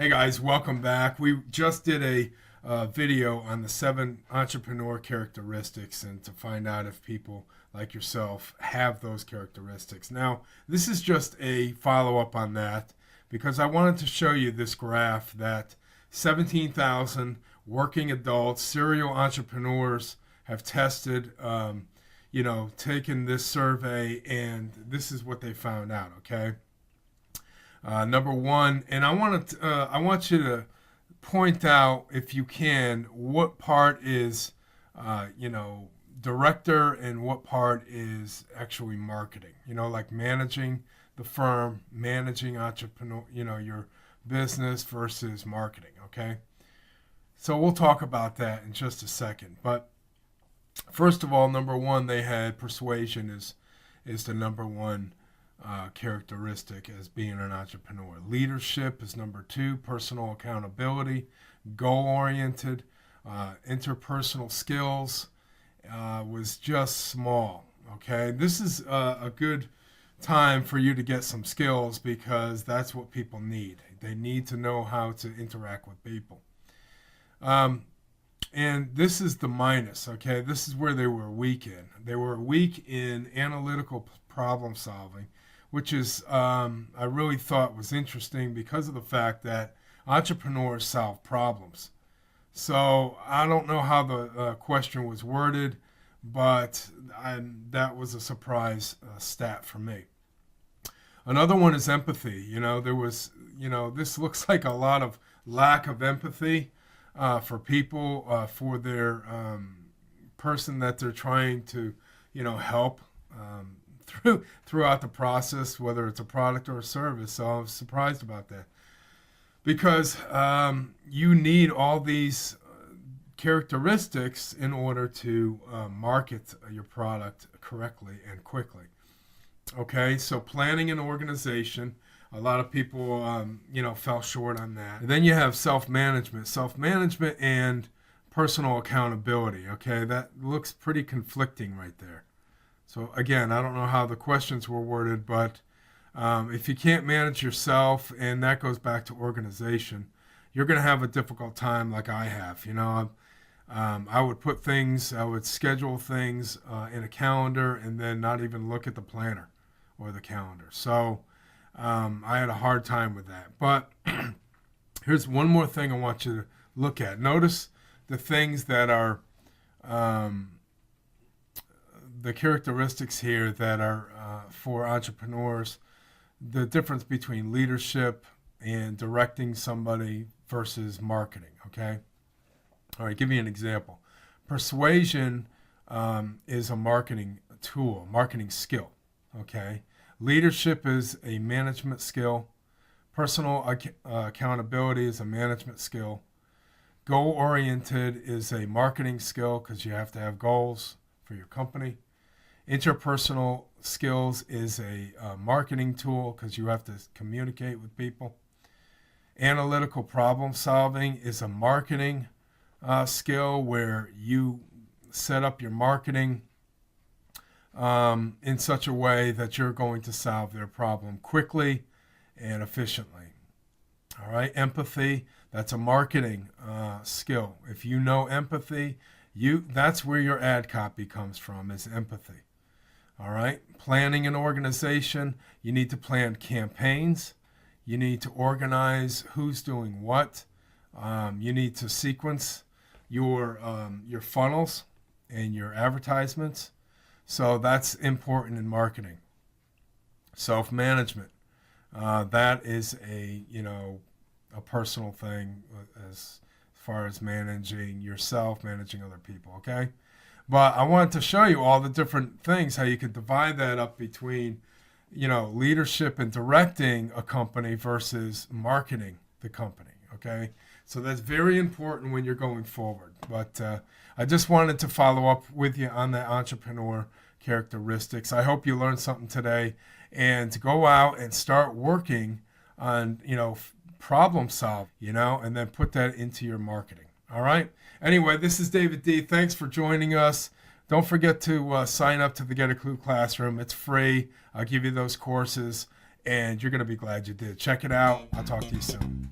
Hey guys, welcome back. We just did a video on the 7 entrepreneur characteristics and to find out if people like yourself have those characteristics. Now, this is just a follow-up on that because I wanted to show you this graph that 17,000 working adults, serial entrepreneurs have tested, taken this survey, and this is what they found out, okay? Number one, and I want you to point out, if you can, what part is, director and what part is actually marketing. Like managing the firm, managing entrepreneur, your business versus marketing. Okay, so we'll talk about that in just a second. But first of all, number one, they had persuasion is the number one characteristic as being an entrepreneur. Leadership is number two. Personal accountability, goal-oriented, interpersonal skills was just small. Okay, this is a good time for you to get some skills because that's what people need. They need to know how to interact with people. And this is the minus. Okay, this is where they were weak in. They were weak in analytical problem solving, which is I really thought was interesting because of the fact that entrepreneurs solve problems. So I don't know how the question was worded, but that was a surprise stat for me. Another one is empathy. This looks like a lot of lack of empathy for people, for their person that they're trying to, help. Throughout the process, whether it's a product or a service. So I was surprised about that because you need all these characteristics in order to market your product correctly and quickly. Okay, so planning and organization, a lot of people, fell short on that. And then you have self-management and personal accountability. Okay, that looks pretty conflicting right there. So again, I don't know how the questions were worded, but if you can't manage yourself, and that goes back to organization, you're going to have a difficult time like I have. I would schedule things in a calendar and then not even look at the planner or the calendar. So I had a hard time with that. But here's one more thing I want you to look at. Notice the things that are the characteristics here that are for entrepreneurs, the difference between leadership and directing somebody versus marketing, okay? All right, give me an example. Persuasion is a marketing tool, marketing skill, okay? Leadership is a management skill. Personal accountability is a management skill. Goal-oriented is a marketing skill because you have to have goals for your company. Interpersonal skills is a marketing tool because you have to communicate with people. Analytical problem solving is a marketing skill where you set up your marketing in such a way that you're going to solve their problem quickly and efficiently. All right, empathy, that's a marketing skill. If you know empathy, that's where your ad copy comes from, is empathy. All right, planning an organization, you need to plan campaigns. You need to organize who's doing what. You need to sequence your funnels and your advertisements. So that's important in marketing. Self-management, that is a personal thing as far as managing yourself, managing other people, okay? But I wanted to show you all the different things, how you could divide that up between, leadership and directing a company versus marketing the company, okay? So that's very important when you're going forward. But I just wanted to follow up with you on that entrepreneur characteristics. I hope you learned something today and to go out and start working on, problem solve, and then put that into your marketing. All right. Anyway, this is David D. Thanks for joining us. Don't forget to sign up to the Get a Clue Classroom. It's free. I'll give you those courses, and you're going to be glad you did. Check it out. I'll talk to you soon.